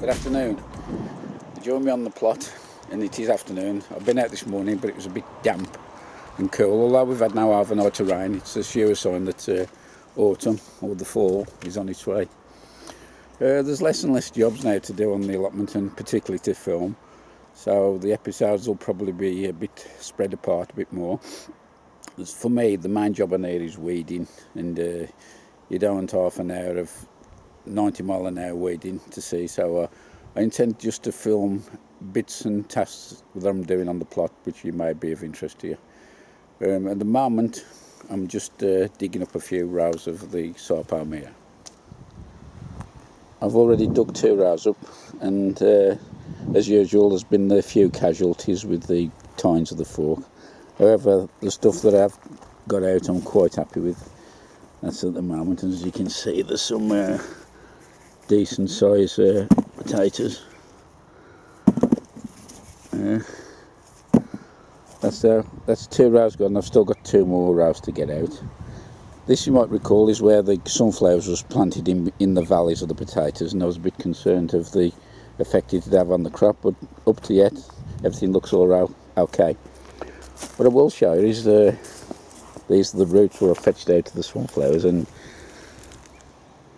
Good afternoon. Join me on the plot, and it is afternoon. I've been out this morning, but it was a bit damp and cool. Although we've had now overnight of rain, it's a sure sign that autumn or the fall is on its way. There's less and less jobs now to do on the allotment, and particularly to film. So the episodes will probably be a bit spread apart a bit more. For me, the main job on here is weeding, and you don't want half an hour of 90-mile-an-hour weeding to see. So I intend just to film bits and tasks that I'm doing on the plot, which may be of interest to you. At the moment, I'm just digging up a few rows of the sarpalm here. I've already dug 2 rows up, and as usual, there's been a few casualties with the tines of the fork. However, the stuff that I've got out, I'm quite happy with. That's at the moment, and as you can see, there's some decent size potatoes. That's 2 rows gone. I've still got 2 more rows to get out. This, you might recall, is where the sunflowers was planted in the valleys of the potatoes, and I was a bit concerned of the effect it would have on the crop, but up to yet everything looks all right, okay. What I will show you is these are the roots where I fetched out of the sunflowers, and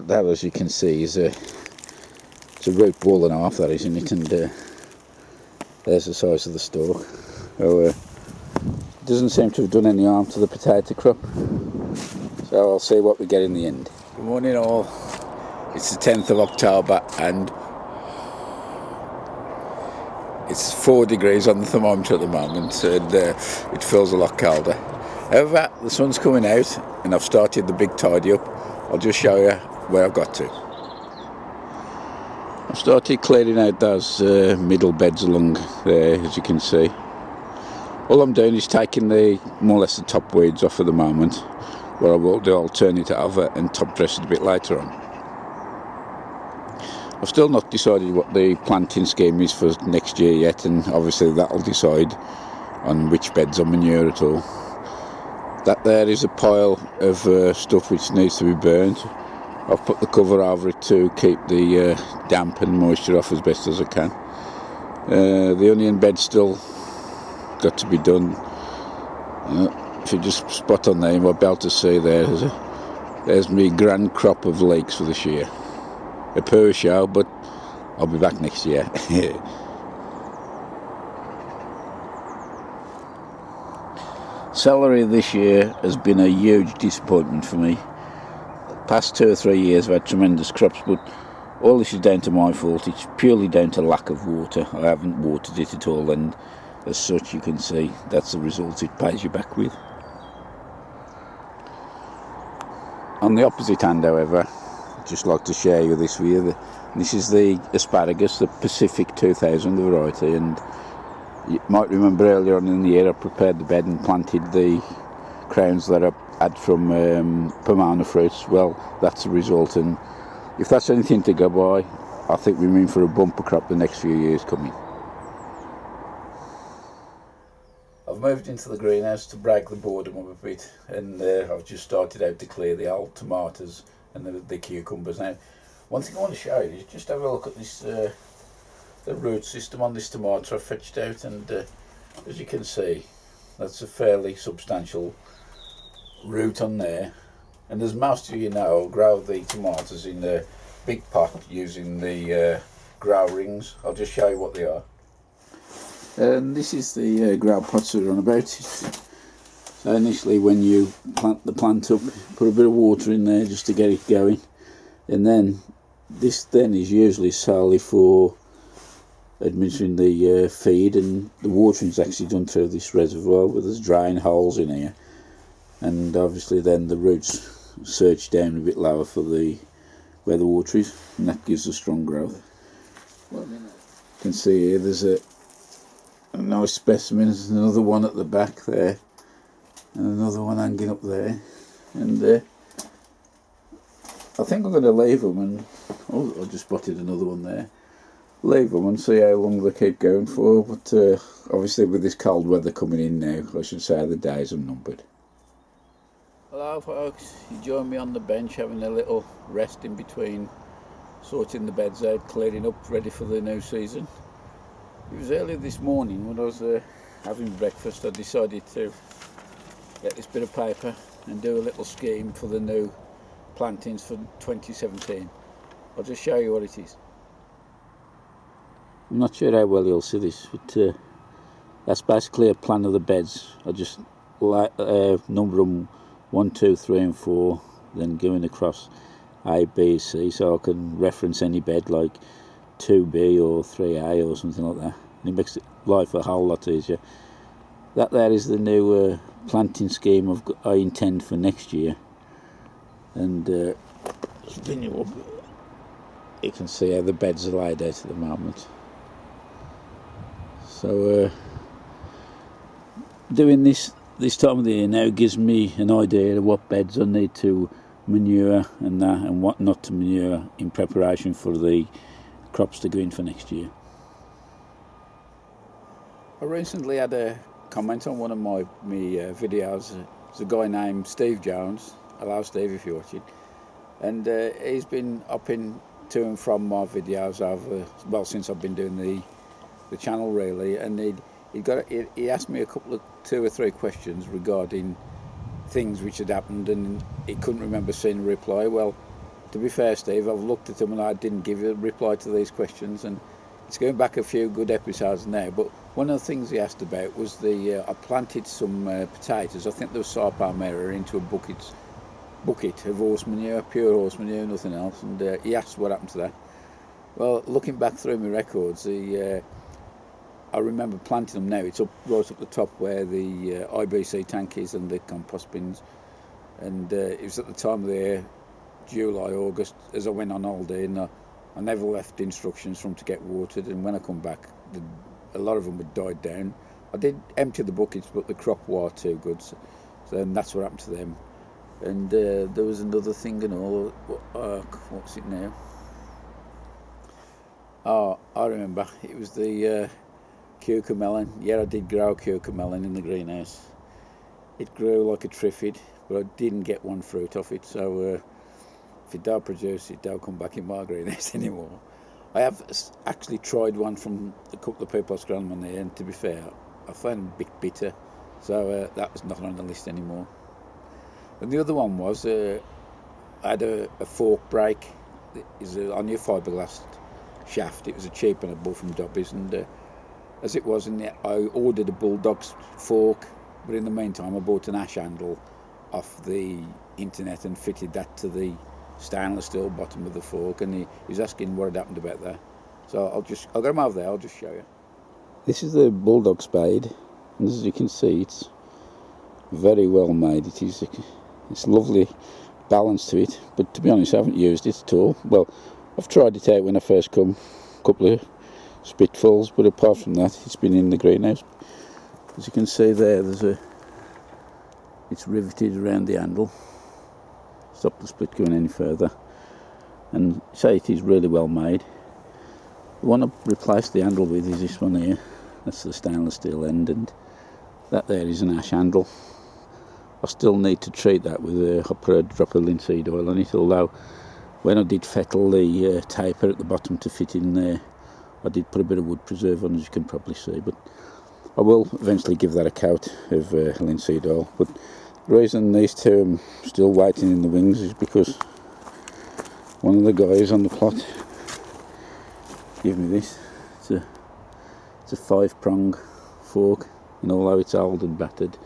that, as you can see, is it's a root ball and a half, that is, in it, and there's the size of the stalk. So it doesn't seem to have done any harm to the potato crop, so I'll see what we get in the end. Good morning all. It's the 10th of October and it's 4 degrees on the thermometer at the moment, and it feels a lot colder. However, the sun's coming out and I've started the big tidy up. I'll just show you where I've got to. I've started clearing out those middle beds along there, as you can see. All I'm doing is taking more or less the top weeds off at the moment. What I will do, I'll turn it over and top dress it a bit later on. I've still not decided what the planting scheme is for next year yet, and obviously that'll decide on which beds I manure at all. That there is a pile of stuff which needs to be burnt. I've put the cover over it to keep the damp and moisture off as best as I can. The onion bed's still got to be done. If you just spot on there, you might be able to see there's me grand crop of leeks for this year. A poor show, but I'll be back next year. Celery this year has been a huge disappointment for me. Past 2 or 3 years I've had tremendous crops, but all this is down to my fault. It's purely down to lack of water. I haven't watered it at all, and as such, you can see that's the result it pays you back with. On the opposite hand, however, I'd just like to share you this with you. This is the asparagus, the Pacific 2000 variety, and you might remember earlier on in the year I prepared the bed and planted the crowns that I had from pomona fruits. Well, that's the result, and if that's anything to go by, I think we're in for a bumper crop the next few years coming. I've moved into the greenhouse to break the boredom up a bit, and I've just started out to clear the old tomatoes and the cucumbers. Now, one thing I want to show you is just have a look at this, the root system on this tomato I fetched out, and as you can see, that's a fairly substantial root on there. And as most of you know, I'll grow the tomatoes in a big pot using the grow rings. I'll just show you what they are. And this is the grow pots that are on about. So initially, when you plant the plant up, put a bit of water in there just to get it going, and then this then is usually solely for administering the feed, and the watering is actually done through this reservoir where there's drain holes in here, and obviously then the roots search down a bit lower for where the water is, and that gives a strong growth. You can see here there's a nice specimen. There's another one at the back there, and another one hanging up there, and I think I'm going to leave them, and I just spotted another one there. Leave them and see how long they keep going for, but obviously with this cold weather coming in now, I should say the days are numbered. Hello folks, you join me on the bench having a little rest in between sorting the beds out, clearing up, ready for the new season. It was early this morning when I was having breakfast. I decided to get this bit of paper and do a little scheme for the new plantings for 2017. I'll just show you what it is. I'm not sure how well you'll see this, but that's basically a plan of the beds. I just number them 1, 2, 3 and 4, then going across A, B, C, so I can reference any bed like 2B or 3A or something like that, and it makes life a whole lot easier. That there is the new planting scheme I intend for next year, and spin you up, you can see how the beds are laid out at the moment. So doing this time of the year now gives me an idea of what beds I need to manure and that, and what not to manure in preparation for the crops to go in for next year. I recently had a comment on one of my videos. There's a guy named Steve Jones. Hello Steve if you're watching, and he's been upping to and from my videos over, well, since I've been doing the channel really, and he asked me a couple of 2 or 3 questions regarding things which had happened, and he couldn't remember seeing a reply. Well, to be fair, Steve, I've looked at them and I didn't give a reply to these questions, and it's going back a few good episodes now. But one of the things he asked about was I planted some potatoes, I think there was sour palmera, into a bucket of horse manure, pure horse manure, nothing else, and he asked what happened to that. Well, looking back through my records, I remember planting them now. It's right up the top where the IBC tank is and the compost bins, and it was at the time of the year, July, August, as I went on holiday, and I never left instructions for them to get watered, and when I come back, a lot of them had died down. I did empty the buckets, but the crop was too good, so and that's what happened to them. And there was another thing and all, what's it now? Oh, I remember, it was the cucumber melon. Yeah, I did grow cucumber melon in the greenhouse. It grew like a triffid, but I didn't get one fruit off it, so if it don't produce, it don't come back in my greenhouse anymore. I have actually tried one from a couple of people I've grown on there, and to be fair, I found them a bit bitter, so that was not on the list anymore. And the other one was, I had a fork break. It was on your fiberglass shaft. It was a cheap and I bought from Dobbies, and as it was, I ordered a Bulldog's fork, but in the meantime I bought an ash handle off the internet and fitted that to the stainless steel bottom of the fork, and he was asking what had happened about that. So I'll get him over there, I'll just show you. This is the Bulldog spade, and as you can see, it's very well made. It's lovely balance to it, but to be honest, I haven't used it at all. Well, I've tried it out when I first come, a couple of spitfuls, but apart from that, it's been in the greenhouse. As you can see there, it's riveted around the handle. Stop the split going any further, and say it is really well made. The one I've replaced the handle with is this one here. That's the stainless steel end, and that there is an ash handle. I still need to treat that with I put a drop of linseed oil on it, although when I did fettle the taper at the bottom to fit in there, I did put a bit of wood preserve on, as you can probably see, but I will eventually give that a coat of linseed oil. But the reason these two are still waiting in the wings is because one of the guys on the plot gave me this. It's a 5-prong fork, and although it's old and battered,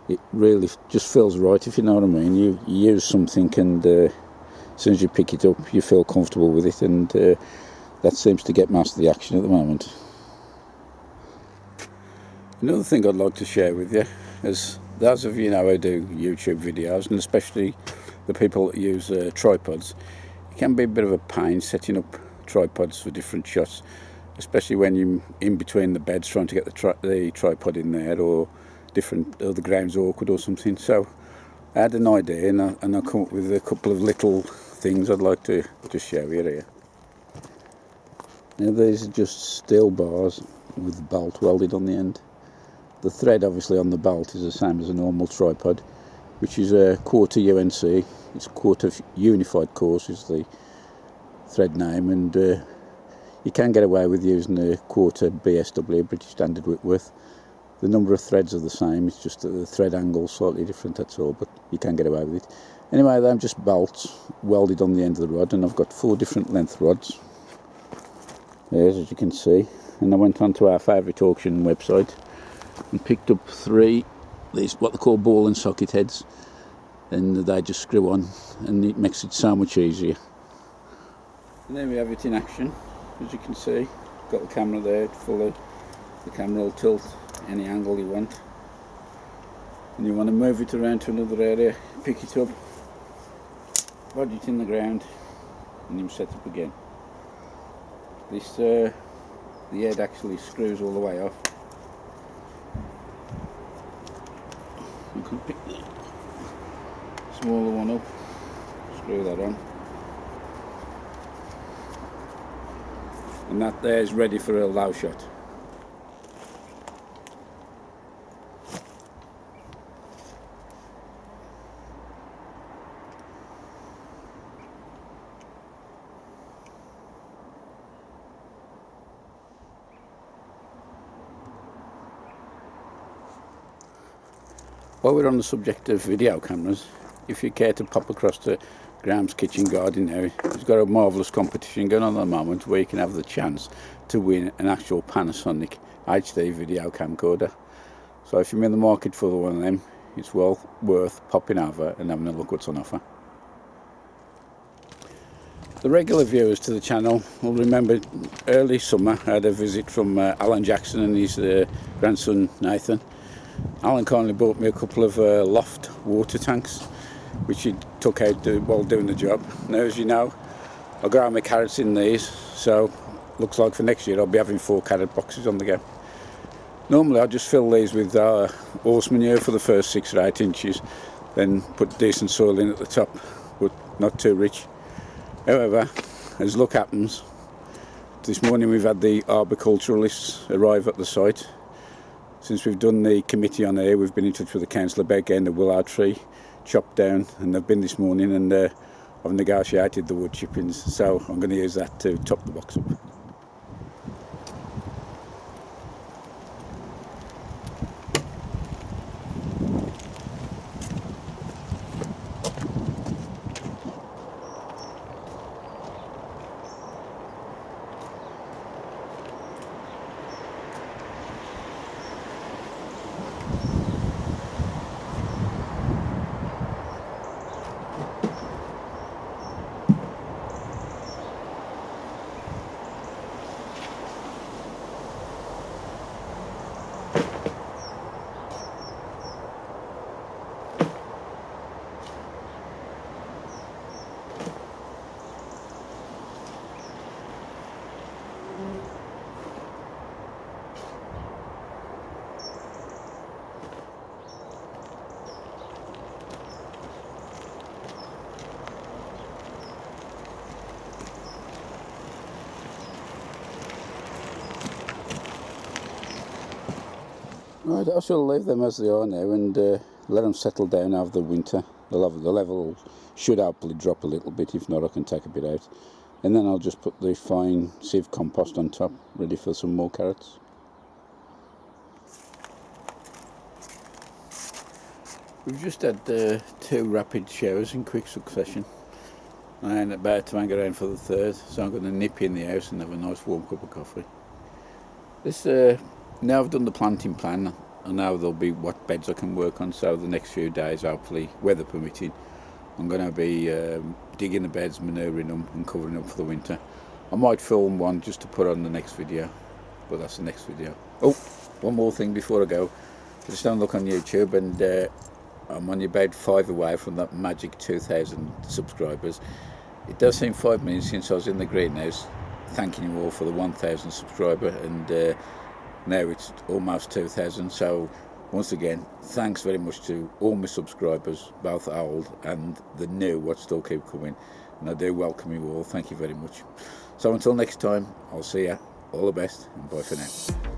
it really just feels right, if you know what I mean. You use something, and as soon as you pick it up, you feel comfortable with it, and that seems to get most of the action at the moment. Another thing I'd like to share with you is, those of you know who do YouTube videos, and especially the people that use tripods, it can be a bit of a pain setting up tripods for different shots, especially when you're in between the beds trying to get the tripod in there, or the ground's awkward or something. So I had an idea, and I come up with a couple of little things I'd like to just share with you here. Now, these are just steel bars with the bolt welded on the end. The thread obviously on the bolt is the same as a normal tripod, which is a quarter UNC. It's a quarter unified course is the thread name, and you can get away with using a 1/4 BSW, British Standard Whitworth. The number of threads are the same, it's just that the thread angle is slightly different, that's all, but you can get away with it. Anyway, they're just bolts welded on the end of the rod, and I've got 4 different length rods. There's, as you can see, and I went onto our favourite auction website and picked up 3, these what they call ball and socket heads, and they just screw on, and it makes it so much easier. And there we have it in action, as you can see. Got the camera there, fully. The camera will tilt any angle you want, and you want to move it around to another area, pick it up, lodge it in the ground, and you set up again. This the head actually screws all the way off. You can pick the smaller one up, screw that on, and that there is ready for a low shot. While we're on the subject of video cameras, if you care to pop across to Graham's Kitchen Garden now, he's got a marvellous competition going on at the moment where you can have the chance to win an actual Panasonic HD video camcorder. So if you're in the market for one of them, it's well worth popping over and having a look what's on offer. The regular viewers to the channel will remember early summer I had a visit from Alan Jackson and his grandson Nathan. Alan kindly bought me a couple of loft water tanks which he took out while doing the job. Now, as you know, I grow my carrots in these, so looks like for next year I'll be having 4 carrot boxes on the go. Normally I just fill these with horse manure for the first 6 or 8 inches, then put decent soil in at the top, but not too rich. However, as luck happens, this morning we've had the arboriculturalists arrive at the site. Since we've done the committee on here, we've been in touch with the council about getting the willow tree chopped down, and they've been this morning, and I've negotiated the wood chippings, so I'm going to use that to top the box up. Right, I shall leave them as they are now and let them settle down over the winter. The level should hopefully drop a little bit, if not I can take a bit out. And then I'll just put the fine sieve compost on top, ready for some more carrots. We've just had 2 rapid showers in quick succession. I ain't about to hang around for the 3rd, so I'm going to nip in the house and have a nice warm cup of coffee. This now I've done the planting plan, and now there'll be what beds I can work on, so the next few days, hopefully weather permitting, I'm going to be digging the beds, manuring them and covering them for the winter. I might film one just to put on the next video, but that's the next video. Oh, one more thing before I go. Just don't look on YouTube, and I'm only about 5 away from that magic 2,000 subscribers. It does seem 5 minutes since I was in the greenhouse thanking you all for the 1,000 subscriber, and now it's almost 2,000. So once again, thanks very much to all my subscribers, both old and the new what still keep coming, and I do welcome you all. Thank you very much. So until next time, I'll see you. All the best, and bye for now.